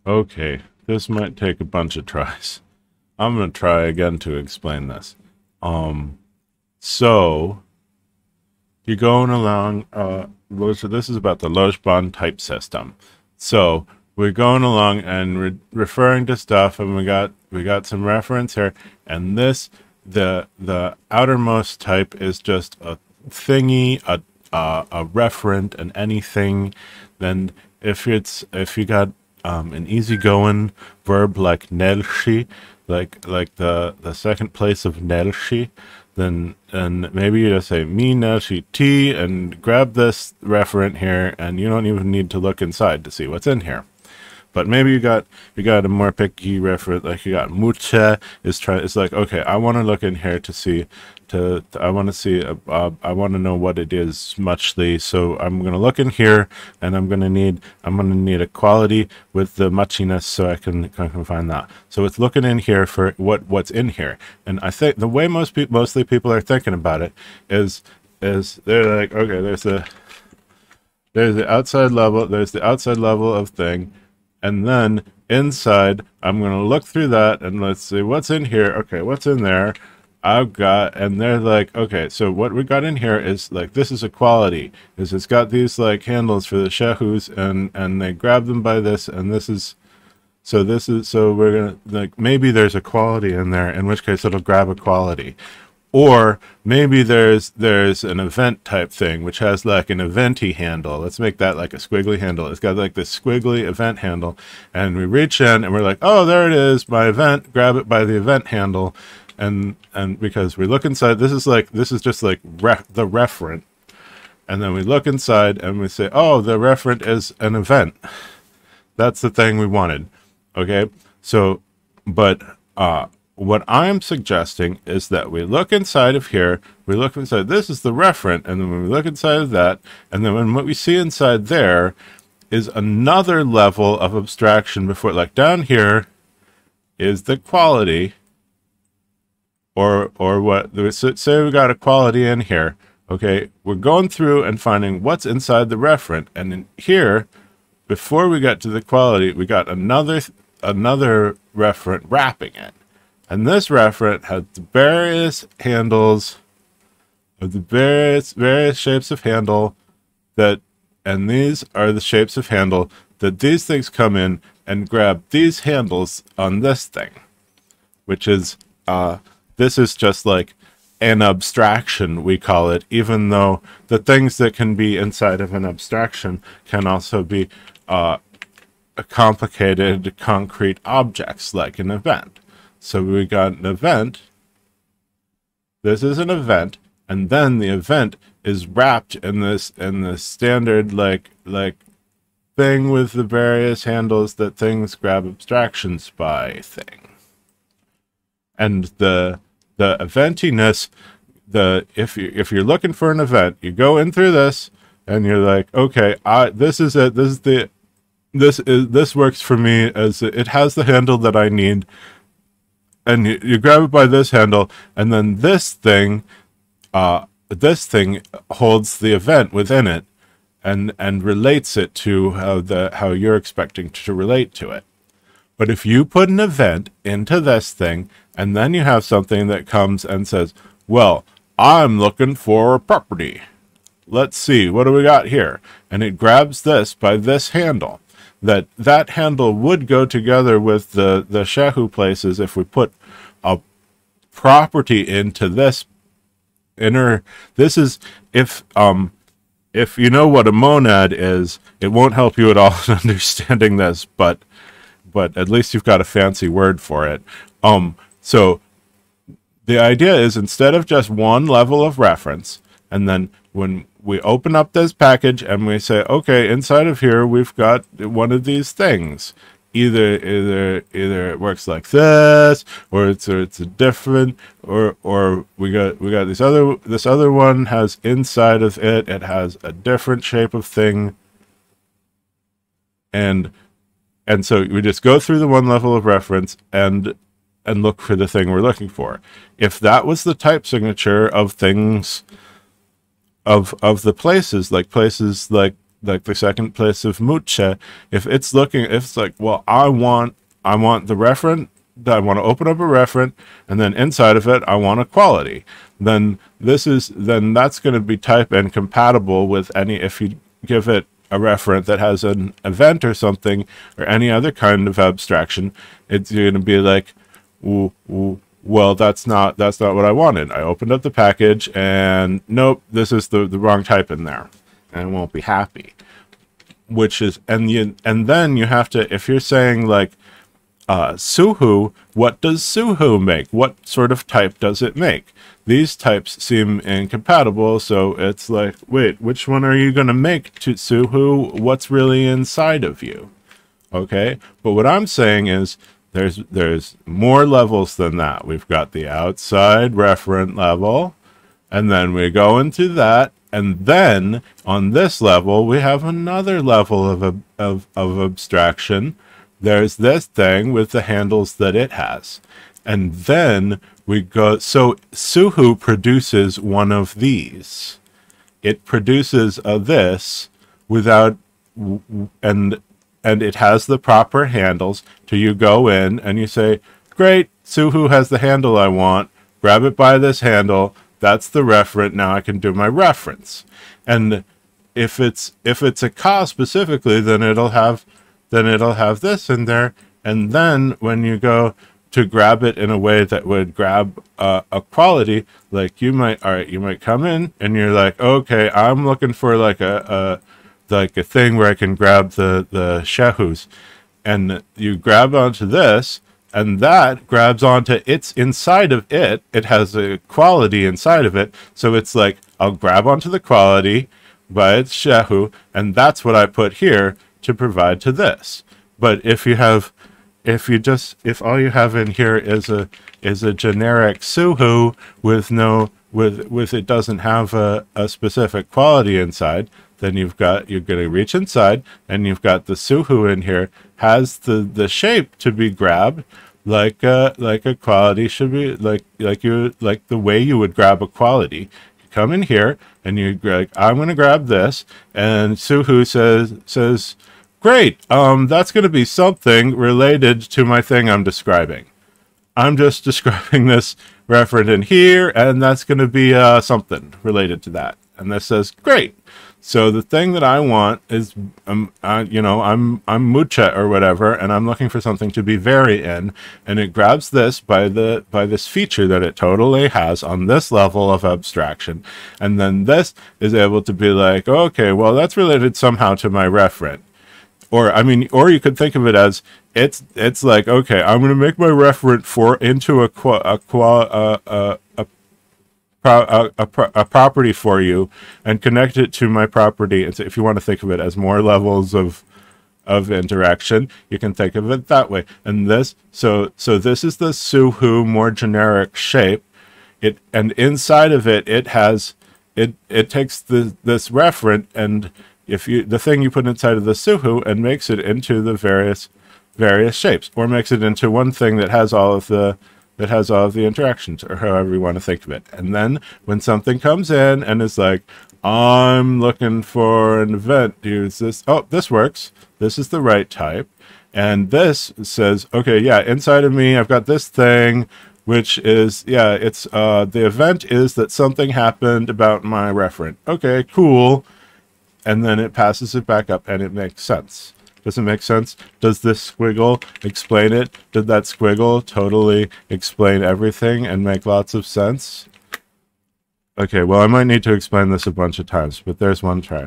Okay, this might take a bunch of tries. I'm gonna try again to explain this. Um, so you're going along. So this is about the Lojban type system. So we're going along and referring to stuff, and we got some reference here, and this the outermost type is just a thingy, a referent, and anything. Then if you got an easygoing verb like nelshi, like the second place of nelshi, then and maybe you just say me nelshi t and grab this referent here, and you don't even need to look inside to see what's in here. But maybe you got a more picky reference, like you got mucha is try. It's like, okay, I want to look in here to see, I want to see, I want to know what it is muchly. So I'm gonna look in here, and I'm gonna need a quality with the muchiness, so I can find that. So it's looking in here for what's in here, and I think the way mostly people are thinking about it is they're like, okay, there's the outside level of thing. And then inside, I'm going to look through that and let's see what's in here. Okay, what's in there? And they're like, okay, so what we got in here is like, this is a quality. It's got these like handles for the shehus, and they grab them by this, and so we're going to, like, maybe there's a quality in there, in which case it'll grab a quality. Or maybe there's an event type thing, which has like an eventy handle. Let's make that like a squiggly handle. It's got like this squiggly event handle, and we reach in and we're like, oh, there it is, my event. Grab it by the event handle, and because we look inside, this is just like the referent, and then we look inside and we say, oh, the referent is an event. That's the thing we wanted. Okay, so but what I'm suggesting is that we look inside of here, we look inside, this is the referent, and then when we look inside of that, and then when what we see inside there is another level of abstraction before, like down here is the quality, or what, say we got a quality in here, okay, we're going through and finding what's inside the referent, and in here, before we got to the quality, we got another referent wrapping it. And this referent has the various handles of the various shapes of handle and these are the shapes of handle that these things come in and grab these handles on this thing, which is, this is just like an abstraction, we call it, even though the things that can be inside of an abstraction can also be complicated concrete objects like an event. So we got an event. This is an event, and then the event is wrapped in this standard like thing with the various handles that things grab abstractions by thing. And the eventiness, if you're looking for an event, you go in through this, and you're like, okay, this is it. This works for me, as it has the handle that I need. And you grab it by this handle, and then this thing holds the event within it, and relates it to how you're expecting to relate to it. But if you put an event into this thing, and then you have something that comes and says, well, I'm looking for a property. Let's see, what do we got here? And it grabs this by this handle. That handle would go together with the shehu places if we put a property into this inner. This is, if you know what a monad is, it won't help you at all in understanding this, but at least you've got a fancy word for it. So the idea is, instead of just one level of reference, and then when we open up this package and we say, okay, inside of here we've got one of these things. Either it works like this, or it's a different, or we got this other one has inside of it, it has a different shape of thing, and so we just go through the one level of reference and look for the thing we're looking for. If that was the type signature of things, of the places like the second place of muche, if it's looking, if it's like, well, I want the referent, I want to open up a referent, and then inside of it I want a quality, then that's going to be type incompatible with any, if you give it a referent that has an event or something or any other kind of abstraction, it's going to be like, well, that's not what I wanted. I opened up the package and nope, this is the wrong type in there, and it won't be happy. Which is, and then you have to, if you're saying like Suhu, what does Suhu make? What sort of type does it make? These types seem incompatible, so it's like, wait, which one are you going to make to Suhu? What's really inside of you? Okay, but what I'm saying is there's more levels than that. We've got the outside referent level, and then we go into that, and then on this level we have another level of abstraction. There's this thing with the handles that it has, and then we go, so Suhu produces one of these. It produces a this without, and it has the proper handles. So you go in and you say, great, Suhu has the handle I want, grab it by this handle, that's the referent, now I can do my reference. And if it's a ka specifically, then it'll have this in there, and then when you go to grab it in a way that would grab a quality, like you might come in and you're like, okay, I'm looking for like a thing where I can grab the shehus, and you grab onto this, and that grabs onto it's inside of it. It has a quality inside of it, so it's like I'll grab onto the quality by its shehu, and that's what I put here to provide to this. But if all you have in here is a generic Suhu with it doesn't have a specific quality inside, then you're going to reach inside, and you've got the Suhu in here has the shape to be grabbed like a quality should be, like the way you would grab a quality. You come in here and you're like, I'm going to grab this, and Suhu says great, that's going to be something related to my thing I'm describing. I'm just describing this referent in here, and that's going to be something related to that. And this says, great. So the thing that I want is, I'm mucha or whatever, and I'm looking for something to be very in, and it grabs this by this feature that it totally has on this level of abstraction, and then this is able to be like, okay, well, that's related somehow to my referent. Or you could think of it as it's like, okay, I'm going to make my referent into a property for you and connect it to my property. And so if you want to think of it as more levels of interaction, you can think of it that way. And this, so this is the Suhu more generic shape. And inside of it, it takes this referent, and the thing you put inside of the Suhu and makes it into the various shapes, or makes it into one thing that has all of the interactions, or however you want to think of it. And then when something comes in and is like, I'm looking for an event, use this. Oh, this works. This is the right type. And this says, okay, yeah, inside of me, I've got this thing, which is, yeah, it's the event is that something happened about my referent. Okay, cool. And then it passes it back up, and it makes sense. Does it make sense? Does this squiggle explain it? Did that squiggle totally explain everything and make lots of sense? Okay, well, I might need to explain this a bunch of times, but there's one try.